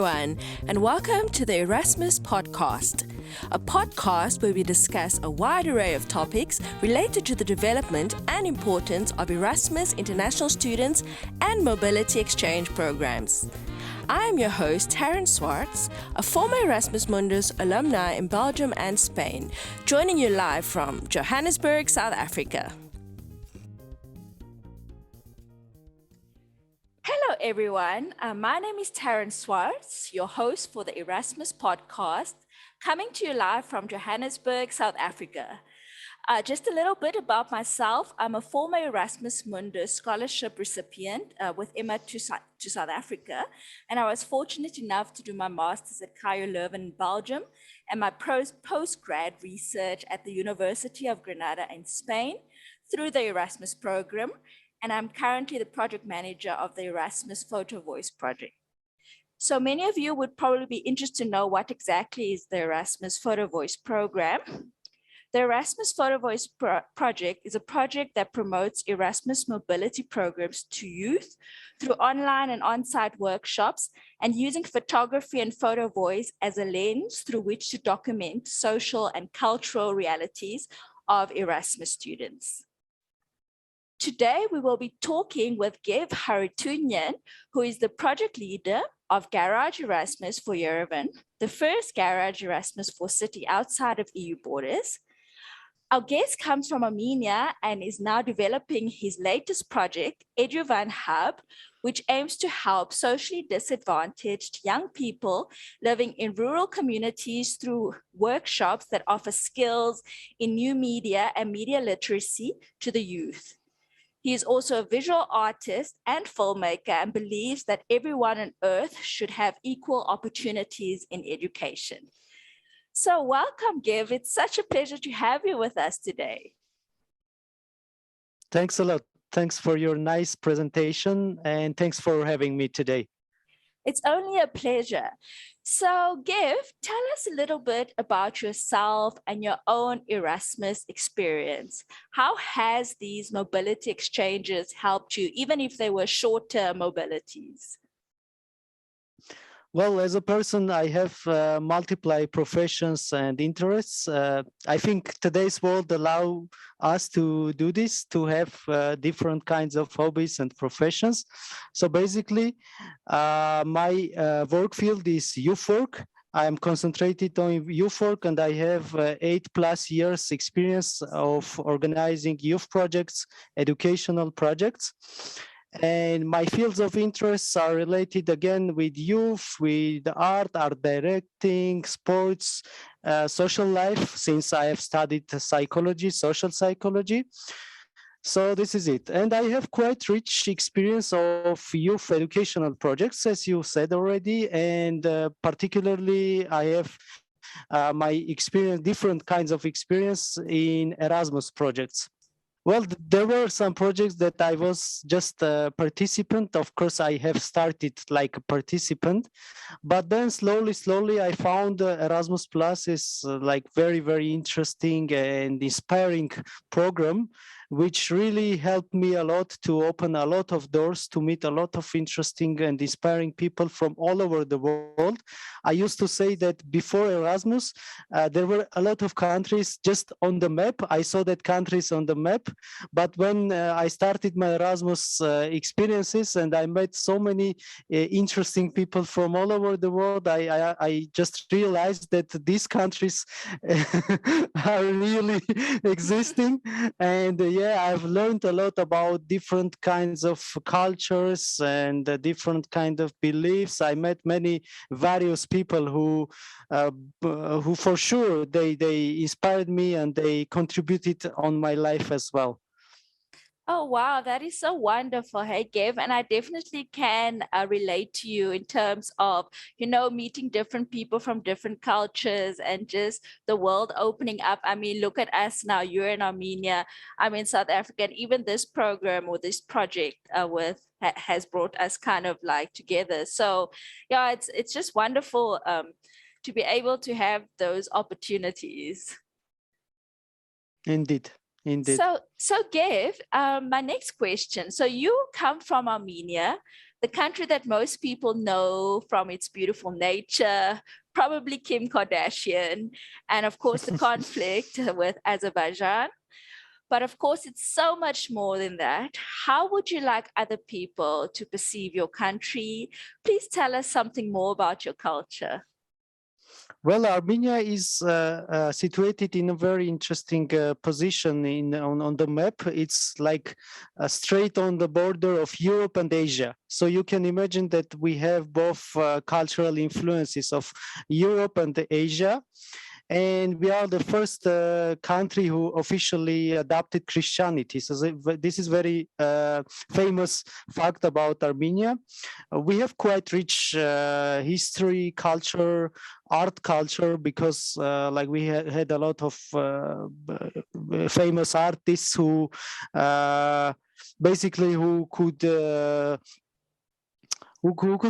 everyone, and welcome to the Erasmus podcast, a podcast where we discuss a wide array of topics related to the development and importance of Erasmus international students and mobility exchange programs. I am your host, Taryn Swartz, a former Erasmus Mundus alumni in Belgium and Spain, joining you live from Johannesburg, South Africa. Hello, everyone. My name is Taryn Swartz, your host for the Erasmus podcast, coming to you live from Johannesburg, South Africa. Just a little bit about myself. I'm a former Erasmus Mundus scholarship recipient with Emma to South Africa, and I was fortunate enough to do my master's at KU Leuven in Belgium and my postgrad research at the University of Granada in Spain through the Erasmus program. And I'm currently the project manager of the Erasmus Photo Voice project. So many of you would probably be interested to know what exactly is the Erasmus Photo Voice program. The Erasmus Photo Voice project is a project that promotes Erasmus mobility programs to youth through online and on-site workshops and using photography and photo voice as a lens through which to document social and cultural realities of Erasmus students. Today, we will be talking with Gev Haritunyan, who is the project leader of Garage Erasmus for Yerevan, the first Garage Erasmus for city outside of EU borders. Our guest comes from Armenia and is now developing his latest project, Eduvan Hub, which aims to help socially disadvantaged young people living in rural communities through workshops that offer skills in new media and media literacy to the youth. He is also a visual artist and filmmaker and believes that everyone on earth should have equal opportunities in education. So welcome, Gev. It's such a pleasure to have you with us today. Thanks a lot. Thanks for your nice presentation and thanks for having me today. It's only a pleasure. So, Gev, tell us a little bit about yourself and your own Erasmus experience. How has these mobility exchanges helped you, even if they were shorter mobilities? Well, as a person, I have multiple professions and interests. I think today's world allow us to do this, to have different kinds of hobbies and professions. So basically, my work field is youth work. I am concentrated on youth work and I have 8+ years experience of organizing youth projects, educational projects. And my fields of interests are related again with youth, with art directing, sports, social life, since I have studied psychology, social psychology. So this is it. And I have quite rich experience of youth educational projects, as you said already. And particularly, I have my experience, different kinds of experience in Erasmus projects. Well, there were some projects that I was just a participant. Of course, I have started like a participant, but then slowly, I found Erasmus Plus is like very, very interesting and inspiring program, which really helped me a lot to open a lot of doors, to meet a lot of interesting and inspiring people from all over the world. I used to say that before Erasmus, there were a lot of countries just on the map. I saw that countries on the map, but when I started my Erasmus experiences and I met so many interesting people from all over the world, I just realized that these countries are really existing. And yeah, I've learned a lot about different kinds of cultures and different kind of beliefs. I met many various people who for sure they inspired me and they contributed on my life as well. Oh, wow, that is so wonderful. Hey, Gev, and I definitely can relate to you in terms of, meeting different people from different cultures and just the world opening up. I mean, look at us now. You're in Armenia, I'm in South Africa, and even this program or this project has brought us kind of like together. So yeah, it's just wonderful to be able to have those opportunities. Indeed. So Gev, my next question. So you come from Armenia, the country that most people know from its beautiful nature, probably Kim Kardashian, and of course the conflict with Azerbaijan. But of course, it's so much more than that. How would you like other people to perceive your country? Please tell us something more about your culture. Well, Armenia is situated in a very interesting position on the map. It's like straight on the border of Europe and Asia. So you can imagine that we have both cultural influences of Europe and Asia. And we are the first country who officially adopted Christianity. So this is very famous fact about Armenia. We have quite rich history, culture, art culture, because like we had a lot of famous artists who basically who could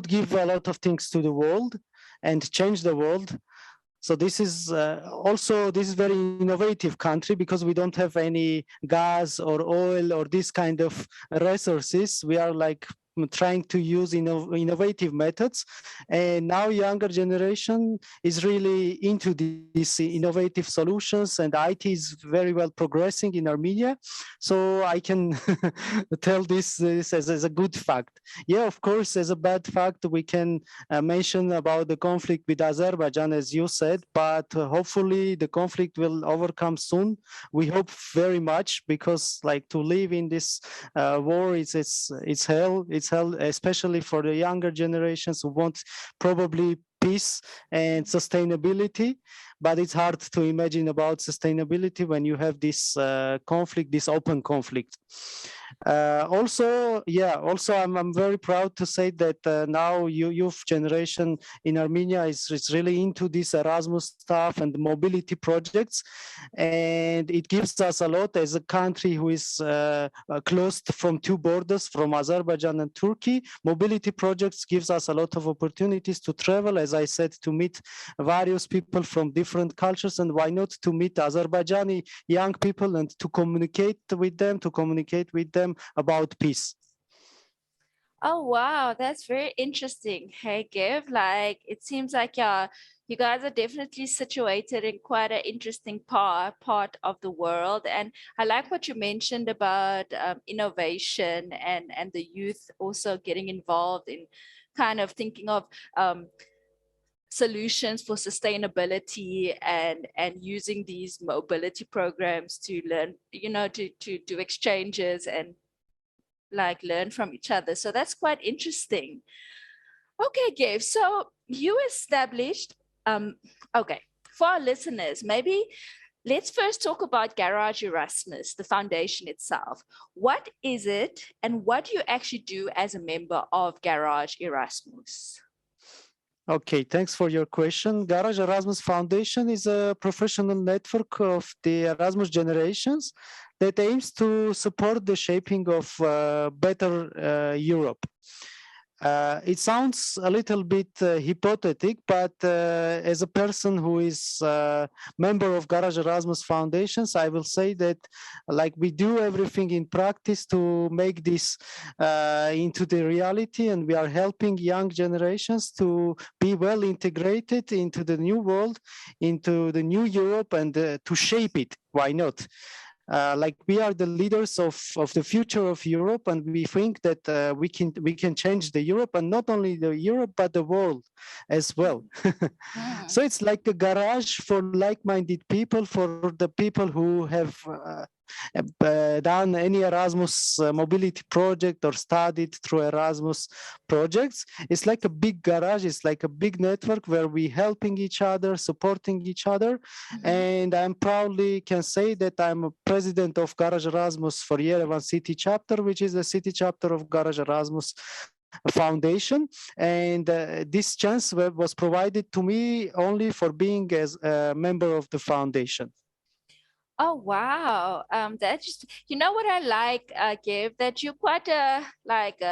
give a lot of things to the world and change the world. So this is this is very innovative country, because we don't have any gas or oil or this kind of resources. We are like trying to use innovative methods, and now younger generation is really into these innovative solutions, and IT is very well progressing in Armenia. So I can tell this as a good fact. Yeah, of course, as a bad fact, we can mention about the conflict with Azerbaijan, as you said, but hopefully the conflict will overcome soon. We hope very much, because like to live in this war, it's hell. It's hell, especially for the younger generations who want probably peace and sustainability. But it's hard to imagine about sustainability when you have this conflict, this open conflict. Also, I'm very proud to say that now youth generation in Armenia is really into this Erasmus stuff and mobility projects, and it gives us a lot as a country who is closed from two borders, from Azerbaijan and Turkey. Mobility projects gives us a lot of opportunities to travel, as I said, to meet various people from different cultures, and why not to meet Azerbaijani young people and to communicate with them about peace. Oh wow, that's very interesting. Hey, Giv, like it seems like you guys are definitely situated in quite an interesting part of the world. And I like what you mentioned about innovation and the youth also getting involved in kind of thinking of solutions for sustainability and using these mobility programs to learn, to do exchanges and like learn from each other. So that's quite interesting. Okay, Gabe. So you established, okay, for our listeners, maybe let's first talk about Garage Erasmus, the foundation itself. What is it and what do you actually do as a member of Garage Erasmus? Okay, thanks for your question. Garage Erasmus Foundation is a professional network of the Erasmus generations that aims to support the shaping of better Europe. It sounds a little bit hypothetical, but as a person who is a member of Garage Erasmus Foundations, I will say that like we do everything in practice to make this into the reality, and we are helping young generations to be well integrated into the new world, into the new Europe, and to shape it. Why not? Like we are the leaders of the future of Europe, and we think that we can change the Europe, and not only the Europe but the world as well. So it's like a garage for like-minded people, for the people who have done any Erasmus mobility project or studied through Erasmus projects. It's like a big garage. It's like a big network where we helping each other, supporting each other. And I'm proudly can say that I'm a president of Garage Erasmus for Yerevan City Chapter, which is the city chapter of Garage Erasmus Foundation. And this chance was provided to me only for being as a member of the foundation. Oh wow. That just, you know what I like, Gabe, that you're quite a like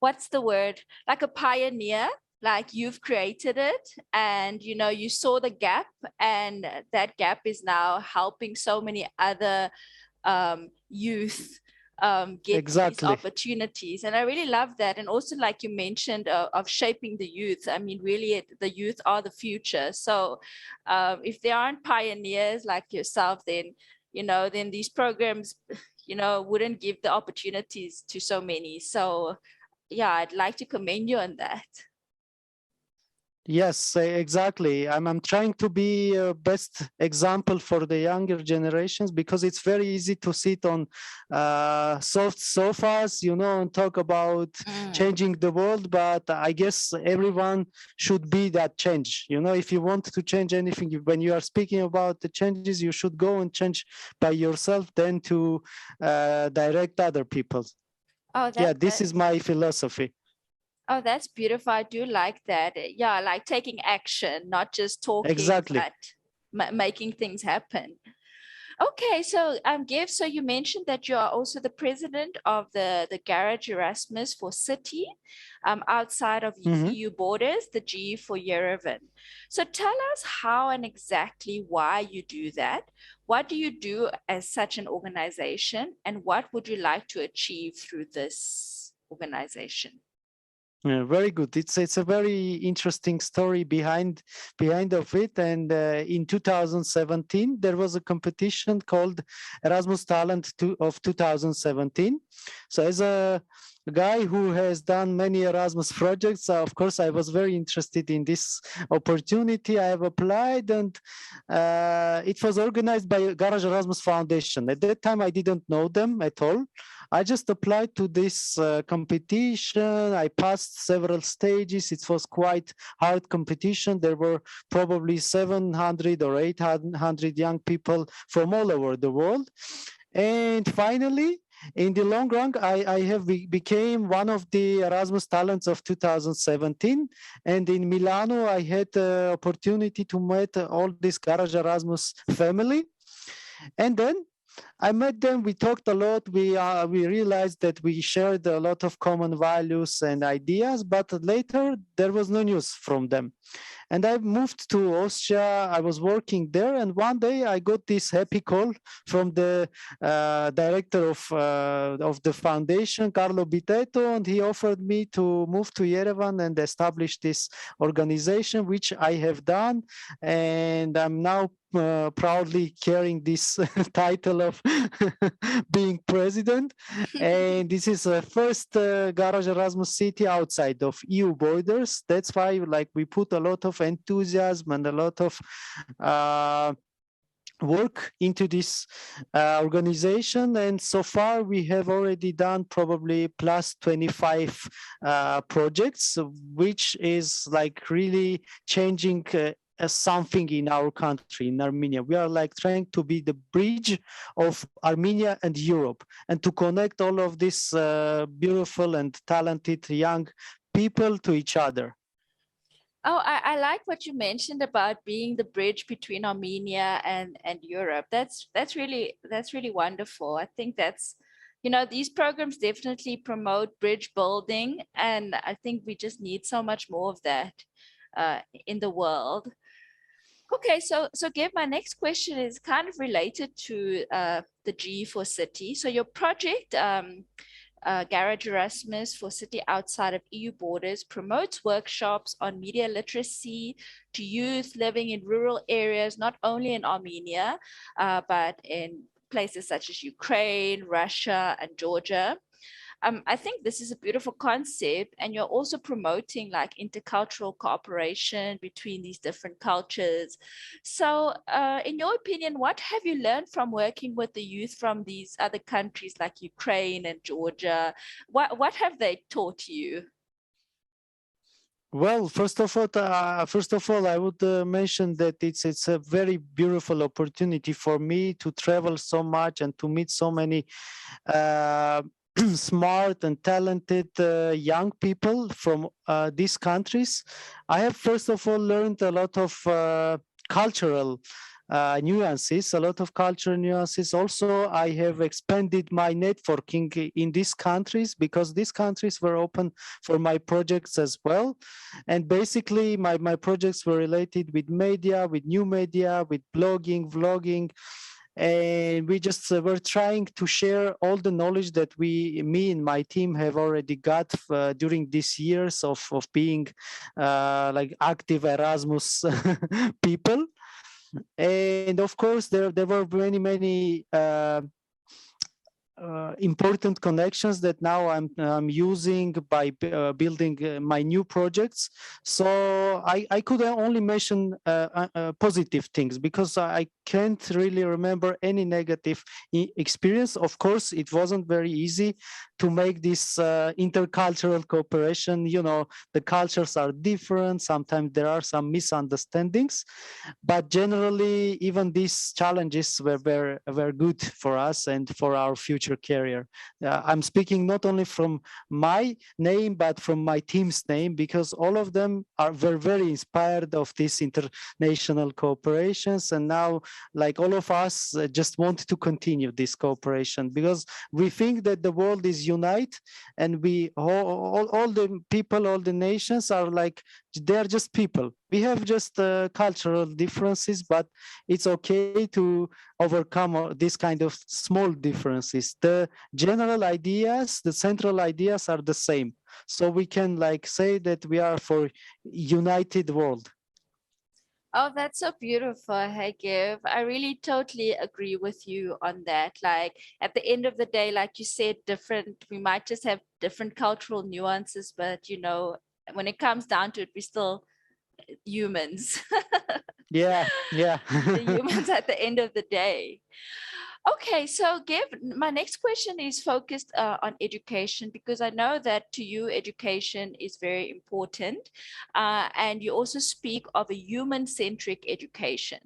what's the word? Like a pioneer. Like you've created it, and you saw the gap, and that gap is now helping so many other youth get these Exactly. opportunities. And I really love that. And also, like you mentioned, of shaping the youth. I mean, really, the youth are the future. So if there aren't pioneers like yourself, then, then these programs, wouldn't give the opportunities to so many. So yeah, I'd like to commend you on that. Yes, exactly. I'm trying to be a best example for the younger generations, because it's very easy to sit on soft sofas, and talk about Mm. changing the world. But I guess everyone should be that change. If you want to change anything, when you are speaking about the changes, you should go and change by yourself, then to direct other people. Oh, Yeah, that this is my philosophy. oh, that's beautiful. I do like that. Yeah, like taking action, not just talking, Exactly. but making things happen. Okay, so Giv, so you mentioned that you are also the president of the Garage Erasmus for City, outside of Mhm. EU borders, the G for Yerevan. So tell us how and exactly why you do that. What do you do as such an organization, and what would you like to achieve through this organization? Yeah, very good. It's a very interesting story behind of it. And in 2017, there was a competition called Erasmus Talent of 2017. So as a guy who has done many Erasmus projects, of course, I was very interested in this opportunity. I have applied, and it was organized by Garage Erasmus Foundation. At that time, I didn't know them at all. I just applied to this competition. I passed several stages. It was quite hard competition. There were probably 700 or 800 young people from all over the world. And finally, in the long run, I have became one of the Erasmus talents of 2017. And in Milano, I had the opportunity to meet all this Garage Erasmus family. And then I met them. We talked a lot. We realized that we shared a lot of common values and ideas. But later there was no news from them. And I moved to Austria. I was working there, and one day I got this happy call from the director of the foundation, Carlo Biteto, and he offered me to move to Yerevan and establish this organization, which I have done, and I'm now proudly carrying this title of being president. And this is the first Garage Erasmus city outside of EU borders. That's why, like, we put a lot of enthusiasm and a lot of uh, work into this organization. And so far we have already done probably plus 25 projects, which is like really changing something in our country, in Armenia. We are like trying to be the bridge of Armenia and Europe, and to connect all of these beautiful and talented young people to each other. Oh, I like what you mentioned about being the bridge between Armenia and Europe. That's really wonderful. I think these programs definitely promote bridge building, and I think we just need so much more of that in the world. Okay, so Gabe, my next question is kind of related to the G for City. So your project, Garage Erasmus for City outside of EU borders, promotes workshops on media literacy to youth living in rural areas, not only in Armenia, but in places such as Ukraine, Russia, and Georgia. I think this is a beautiful concept, and you're also promoting like intercultural cooperation between these different cultures. So, in your opinion, what have you learned from working with the youth from these other countries like Ukraine and Georgia? What have they taught you? Well, first of all, I would mention that it's a very beautiful opportunity for me to travel so much and to meet so many uh, smart and talented young people from these countries. I have first of all learned a lot of cultural nuances, a lot of cultural nuances. Also, I have expanded my networking in these countries, because these countries were open for my projects as well. And basically, my projects were related with media, with new media, with blogging, vlogging, and we just were trying to share all the knowledge that me and my team have already got during these years of being like active Erasmus people. And of course there were many important connections that now I'm using by building my new projects. So I could only mention positive things, because I can't really remember any negative experience. Of course, it wasn't very easy to make this intercultural cooperation. You know, the cultures are different. Sometimes there are some misunderstandings, but generally, even these challenges were good for us and for our future career. I'm speaking not only from my name, but from my team's name, because all of them were very inspired of these international cooperations. And now, like all of us, just want to continue this cooperation, because we think that the world is united, and we all the people, all the nations are like, they're just people. We have just cultural differences, but it's okay to overcome these kind of small differences. The general ideas, the central ideas are the same. So we can like say that we are for united world. Oh, that's so beautiful, Hagev. I really totally agree with you on that. Like at the end of the day, like you said, we might just have different cultural nuances, but when it comes down to it, we're still humans. Yeah, yeah. The humans at the end of the day. Okay, so my next question is focused on education, because I know that to you, education is very important. And you also speak of a human-centric education.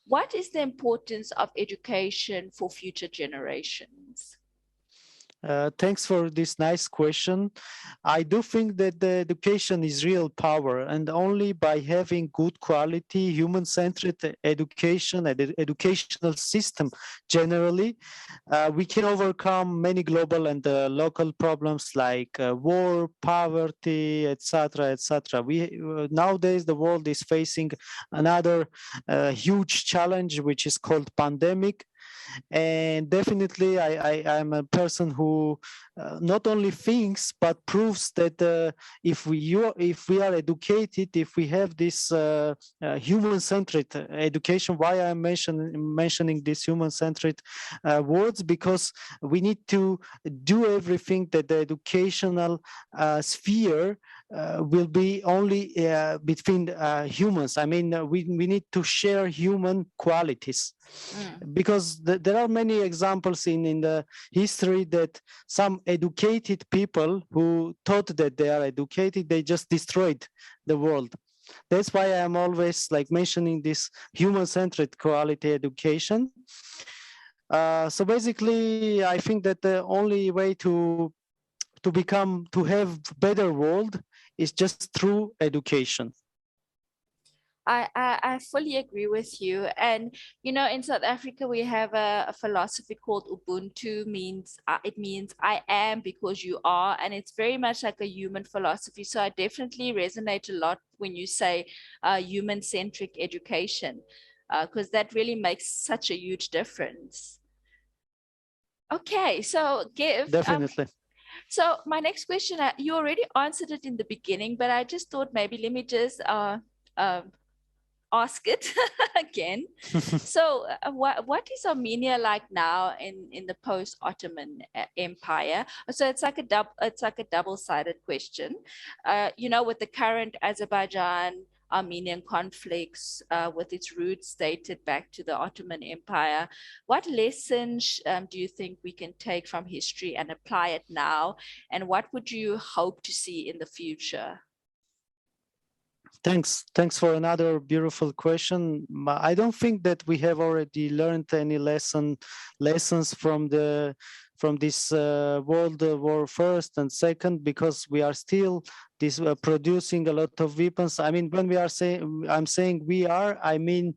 What is the importance of education for future generations? Thanks for this nice question. I do think that the education is real power, and only by having good quality, human-centered education and educational system generally, we can overcome many global and local problems like war, poverty, etc., etc. We nowadays the world is facing another huge challenge, which is called pandemic. And definitely I'm a person who not only thinks but proves that if we are educated, if we have this human-centered education. Why I'm mentioning this human-centered words? Because we need to do everything that the educational sphere will be only between humans. I mean, we need to share human qualities, because there are many examples in the history that some educated people who thought that they are educated, they just destroyed the world. That's why I'm always like mentioning this human-centered quality education. So basically, I think that the only way to have better world is just through education. I fully agree with you. And in South Africa, we have a philosophy called Ubuntu. It means I am because you are, and it's very much like a human philosophy. So I definitely resonate a lot when you say human-centric education, because that really makes such a huge difference. Okay, so give. Definitely. So my next question, you already answered it in the beginning, but I just thought maybe let me just uh, ask it again. So, what is Armenia like now in the post-Ottoman Empire? So it's like a double-sided question. With the current Azerbaijan Armenian conflicts, with its roots dated back to the Ottoman Empire, what lessons do you think we can take from history and apply it now? And what would you hope to see in the future? Thanks for another beautiful question. I don't think that we have already learned any lessons from this World War First and Second, because we are still this producing a lot of weapons. I mean, when we are saying, I'm saying we are, I mean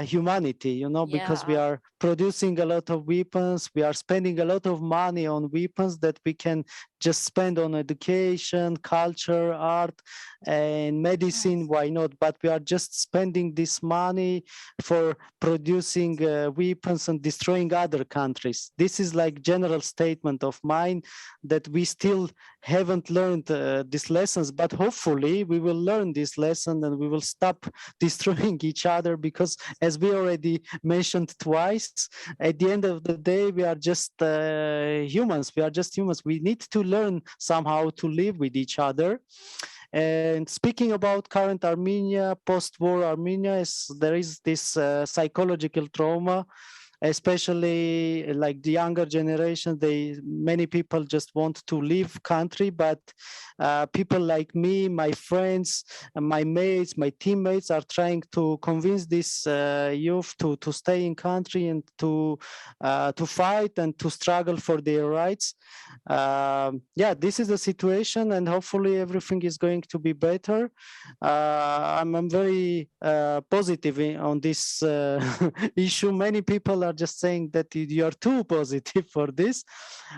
humanity, you know, because we Yeah. are producing a lot of weapons, we are spending a lot of money on weapons that we can just spend on education, culture, art, and medicine. Yes. Why not? But we are just spending this money for producing weapons and destroying other countries. This is like general statement of mine, that we still haven't learned these lessons, but hopefully we will learn this lesson and we will stop destroying each other, because as we already mentioned twice, at the end of the day, we are just humans. We are just humans. We need to learn somehow to live with each other. And speaking about current Armenia, post-war Armenia, there is this psychological trauma, especially like the younger generation. Many people just want to leave country, but people like me, my friends, my mates, my teammates are trying to convince this youth to stay in country and to fight and to struggle for their rights. Yeah, this is the situation, and hopefully everything is going to be better. I'm very positive on this issue. Many people are just saying that you are too positive for this,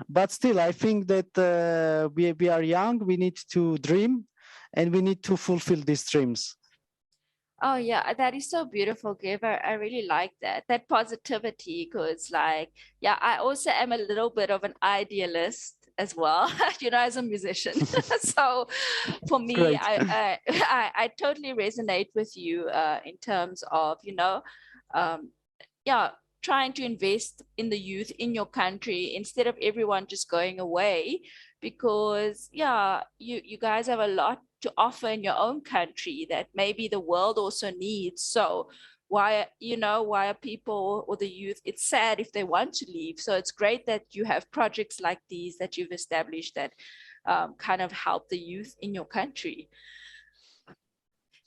but still, I think that we are young. We need to dream, and we need to fulfill these dreams. Oh yeah, that is so beautiful, Give. I really like that. That positivity, because like, yeah, I also am a little bit of an idealist as well, as a musician. So for me, Great. I totally resonate with you in terms of, um, yeah, trying to invest in the youth in your country instead of everyone just going away, because yeah, you guys have a lot to offer in your own country that maybe the world also needs. So why are people or the youth, it's sad if they want to leave. So it's great that you have projects like these that you've established that kind of help the youth in your country.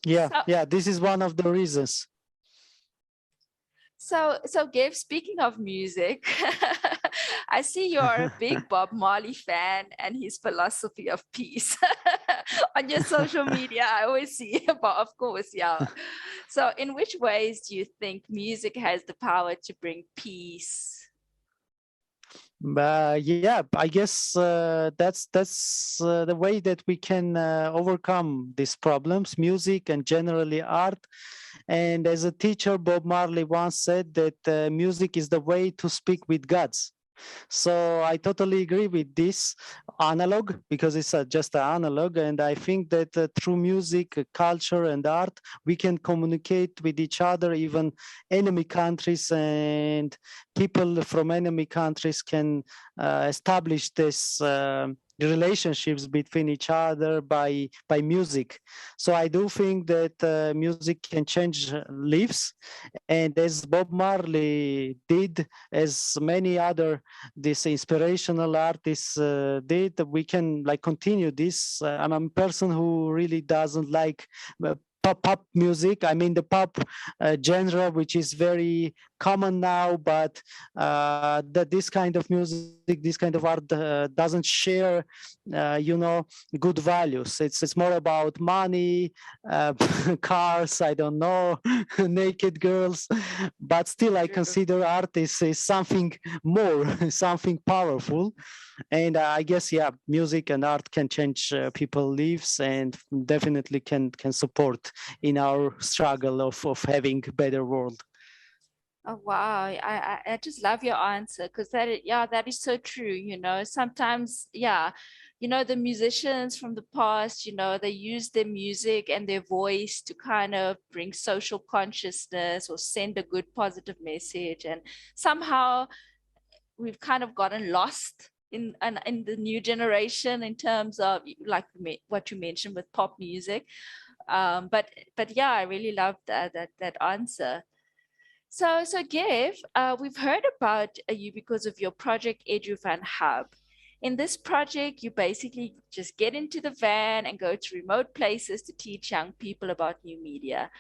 Yeah, So yeah. This is one of the reasons. so Gabe, speaking of music, I see you're a big Bob Marley fan and his philosophy of peace. On your social media, I always see, but of course, yeah. So in which ways do you think music has the power to bring peace? Yeah, I guess that's the way that we can overcome these problems. Music and generally art. And as a teacher, Bob Marley once said that music is the way to speak with gods. So I totally agree with this analog, because it's just an analog. And I think that through music, culture, and art, we can communicate with each other, even enemy countries, and people from enemy countries can establish this. Relationships between each other by music. So I do think that music can change lives, and as Bob Marley did, as many other these inspirational artists did, we can like continue this. I'm a person who really doesn't like pop music. I mean the pop genre, which is very common now, but that this kind of music, this kind of art doesn't share good values. It's more about money, uh, cars, I don't know, naked girls. But still I True. consider art is something more, something powerful. And I guess, yeah, music and art can change people's lives, and definitely can support in our struggle of having better world. Oh wow, I just love your answer, because yeah, that is so true. Sometimes, yeah, the musicians from the past, they use their music and their voice to kind of bring social consciousness or send a good positive message. And somehow we've kind of gotten lost in the new generation in terms of like what you mentioned with pop music. But yeah, I really love that answer. So Gav, we've heard about you because of your project EduFan Hub. In this project, you basically just get into the van and go to remote places to teach young people about new media.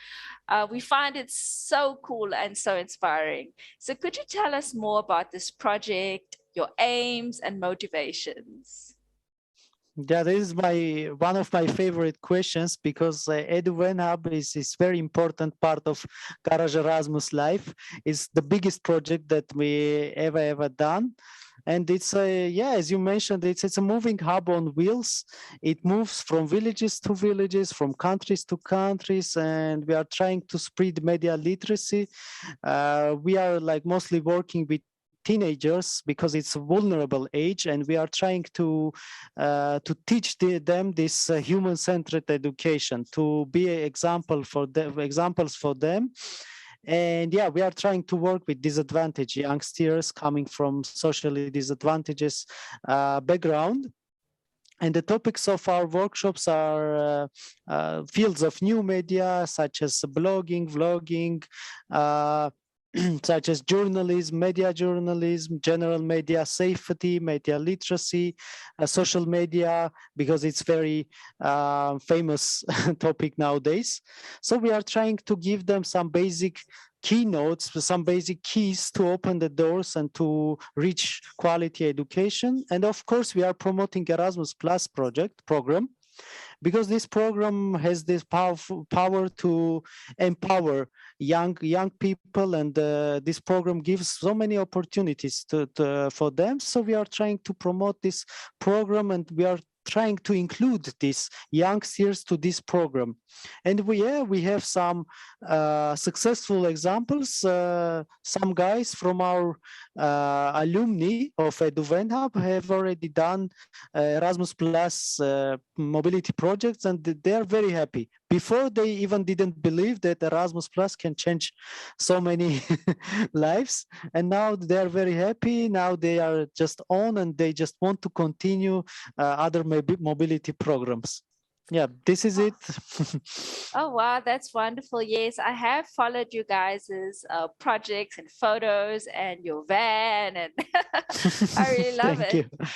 We find it so cool and so inspiring. So could you tell us more about this project, your aims and motivations? Yeah, this is my one of my favorite questions because Edu Hub is very important part of Garage Erasmus life. It's the biggest project that we ever done, and it's a yeah, as you mentioned, it's a moving hub on wheels. It moves from villages to villages, from countries to countries, and we are trying to spread media literacy. We are like mostly working with teenagers because it's a vulnerable age, and we are trying to teach them this human-centered education, to be an example for them, examples for them. And yeah, we are trying to work with disadvantaged youngsters coming from socially disadvantages background. And the topics of our workshops are fields of new media, such as blogging, vlogging, uh, such as journalism, media journalism, general media safety, media literacy, social media, because it's very famous topic nowadays. So we are trying to give them some basic keynotes, some basic keys to open the doors and to reach quality education. And of course, we are promoting Erasmus Plus program, because this program has this power to empower young people, and this program gives so many opportunities for them. So we are trying to promote this program, and we are trying to include these youngsters to this program. And we have some successful examples. Some guys from our alumni of EduVenHub have already done Erasmus Plus mobility projects, and they are very happy. Before, they even didn't believe that Erasmus Plus can change so many lives, and now they are very happy. Now they are just on, and they just want to continue other mobility programs. Yeah, this is Oh, it. oh, wow, that's wonderful. Yes, I have followed you guys' projects and photos and your van, and I really love Thank it. you.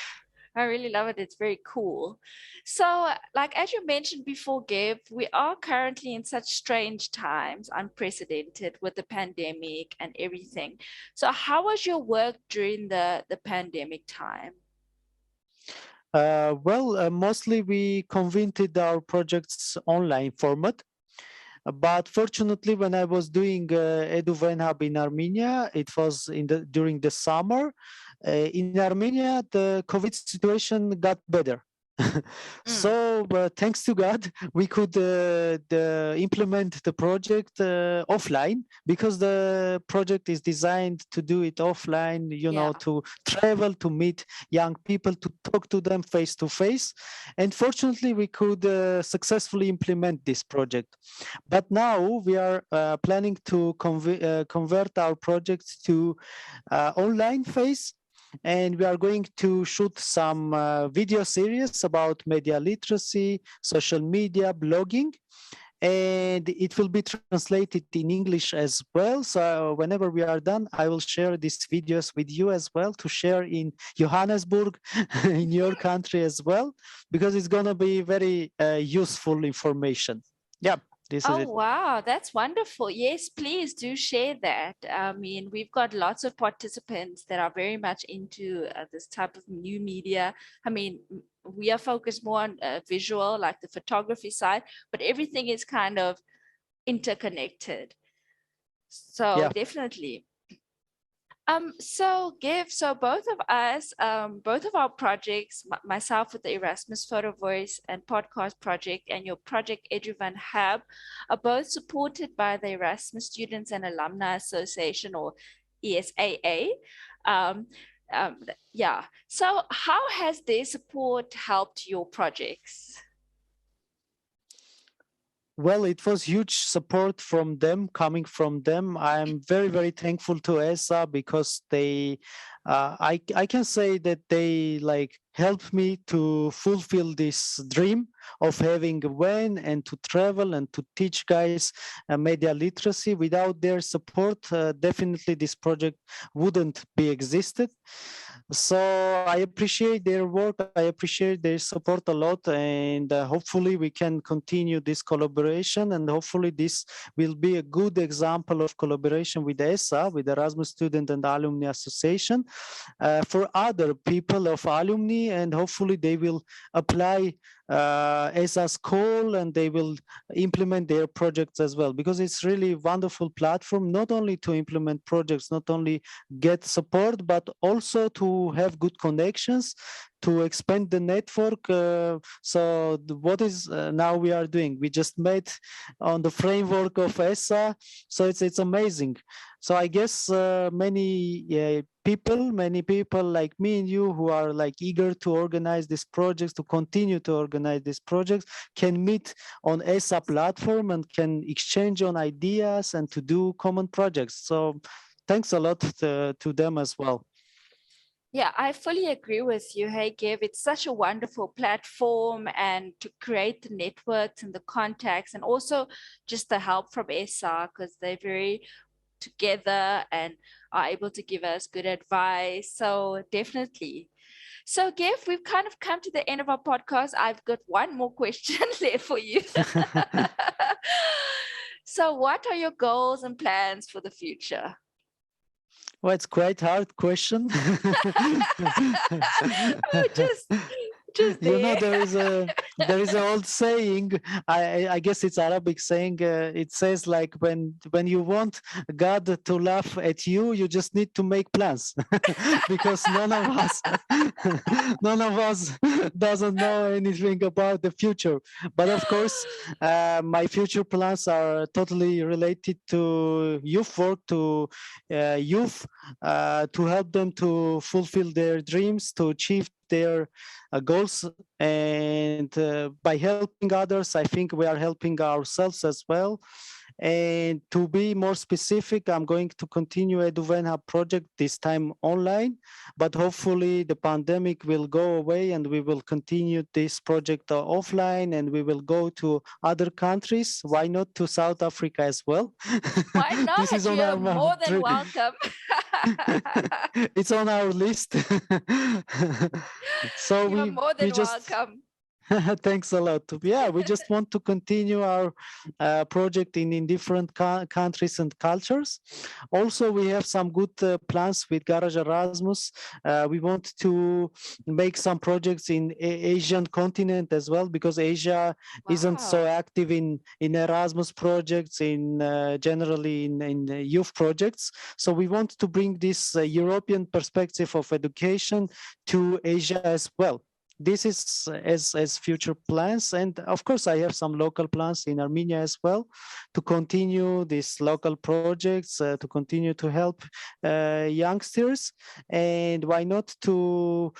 I really love it. It's very cool. So, like as you mentioned before, Gabe, we are currently in such strange times, unprecedented with the pandemic and everything. So, how was your work during the pandemic time? Mostly we convented our projects online format. But fortunately, when I was doing Edu Hub in Armenia, it was during the summer. In Armenia, the COVID situation got better. Mm, So, thanks to God, we could implement the project offline, because the project is designed to do it offline, yeah. to travel, to meet young people, to talk to them face to face. And fortunately, we could successfully implement this project. But now we are planning to convert our project to online phase, and we are going to shoot some video series about media literacy, social media, blogging, and it will be translated in English as well. So whenever we are done, I will share these videos with you as well, to share in Johannesburg, in your country as well, because it's going to be very useful information. Yeah, this is Oh, it. wow, that's wonderful. Yes, please do share that. I mean, we've got lots of participants that are very much into this type of new media. I mean, we are focused more on visual, like the photography side, but everything is kind of interconnected. So Yeah. definitely. So both of us, both of our projects, myself with the Erasmus Photo Voice and Podcast Project, and your project Eduvan Hub, are both supported by the Erasmus Students and Alumni Association, or ESAA. Um, yeah. So how has their support helped your projects? Well, it was huge support from them, coming from them. I'm very thankful to ESA, because I can say that they like helped me to fulfill this dream. of having when and to travel and to teach guys media literacy. Without their support, definitely this project wouldn't be existed. So I appreciate their work. I appreciate their support a lot, and hopefully we can continue this collaboration. And hopefully this will be a good example of collaboration with ESA, with Erasmus Student and Alumni Association, for other people of alumni, and hopefully they will apply ESA's call and they will implement their projects as well, because it's really wonderful platform, not only to implement projects, not only get support, but also to have good connections, to expand the network. So what is now we are doing? We just made on the framework of ESA, so it's amazing. So I guess many people like me and you who are like eager to organize these projects, to continue to organize these projects, can meet on ESA platform and can exchange on ideas and to do common projects. So thanks a lot to them as well. Yeah, I fully agree with you. Hey, Gav, it's such a wonderful platform, and to create the networks and the contacts, and also just the help from SR, because they're very together and are able to give us good advice. So definitely. So, Gav, we've kind of come to the end of our podcast. I've got one more question left for you. So, what are your goals and plans for the future? Well, it's quite hard question. Oh, just You know, there. there is an old saying. I guess it's Arabic saying. It says like when you want God to laugh at you, you just need to make plans, because none of us doesn't know anything about the future. But of course, my future plans are totally related to youth work, to youth, to help them to fulfill their dreams, to achieve their goals. And by helping others, I think we are helping ourselves as well. And to be more specific, I'm going to continue EduVenha project, this time online, but hopefully the pandemic will go away and we will continue this project offline, and we will go to other countries. Why not to South Africa as well? Why This is not? on You're our more than welcome. it's on our list. So You're more we than just welcome. thanks a lot. Yeah, we just want to continue our project in different countries and cultures. Also, we have some good plans with Garage Erasmus. We want to make some projects in Asian continent as well, because Asia isn't so Wow. active in Erasmus projects, in generally in youth projects. So we want to bring this European perspective of education to Asia as well. This is as future plans, and of course I have some local plans in Armenia as well, to continue these local projects, to continue to help youngsters, and why not to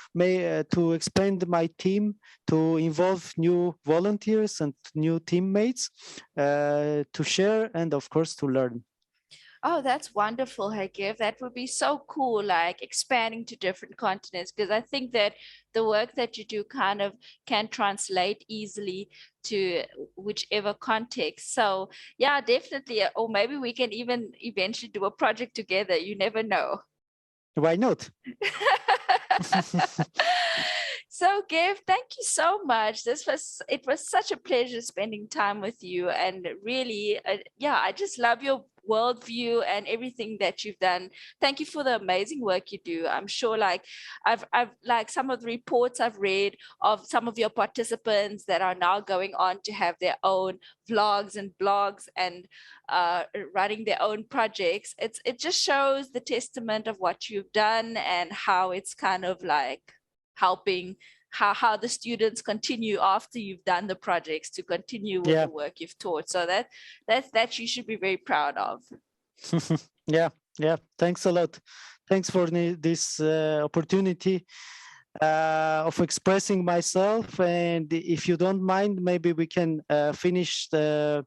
expand my team, to involve new volunteers and new teammates, to share and of course to learn. Oh, that's wonderful, Hakev. That would be so cool, like expanding to different continents, because I think that the work that you do kind of can translate easily to whichever context. So, yeah, definitely. Or maybe we can even eventually do a project together. You never know. Why not? So, Gav, thank you so much. It was such a pleasure spending time with you, and really, yeah, I just love your worldview and everything that you've done. Thank you for the amazing work you do. I'm sure, like, I've like some of the reports I've read of some of your participants that are now going on to have their own vlogs and blogs and running their own projects. It just shows the testament of what you've done and how it's kind of like helping how the students continue after you've done the projects to continue with Yeah. the work you've taught. So that you should be very proud of. Yeah, thanks a lot. Thanks for this opportunity of expressing myself. And if you don't mind, maybe we can finish the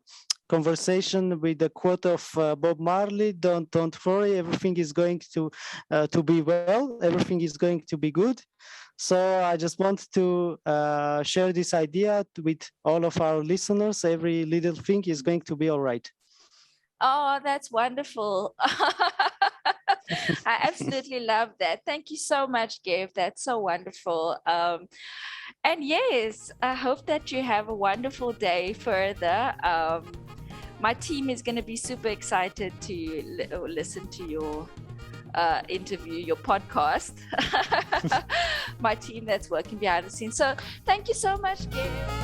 conversation with the quote of Bob Marley: "Don't worry, everything is going to be well. Everything is going to be good." So I just want to share this idea with all of our listeners. Every little thing is going to be all right. Oh, that's wonderful. I absolutely love that. Thank you so much, Gabe. That's so wonderful. And yes, I hope that you have a wonderful day further. My team is going to be super excited to listen to your interview, your podcast. My team that's working behind the scenes. So thank you so much, Gabe.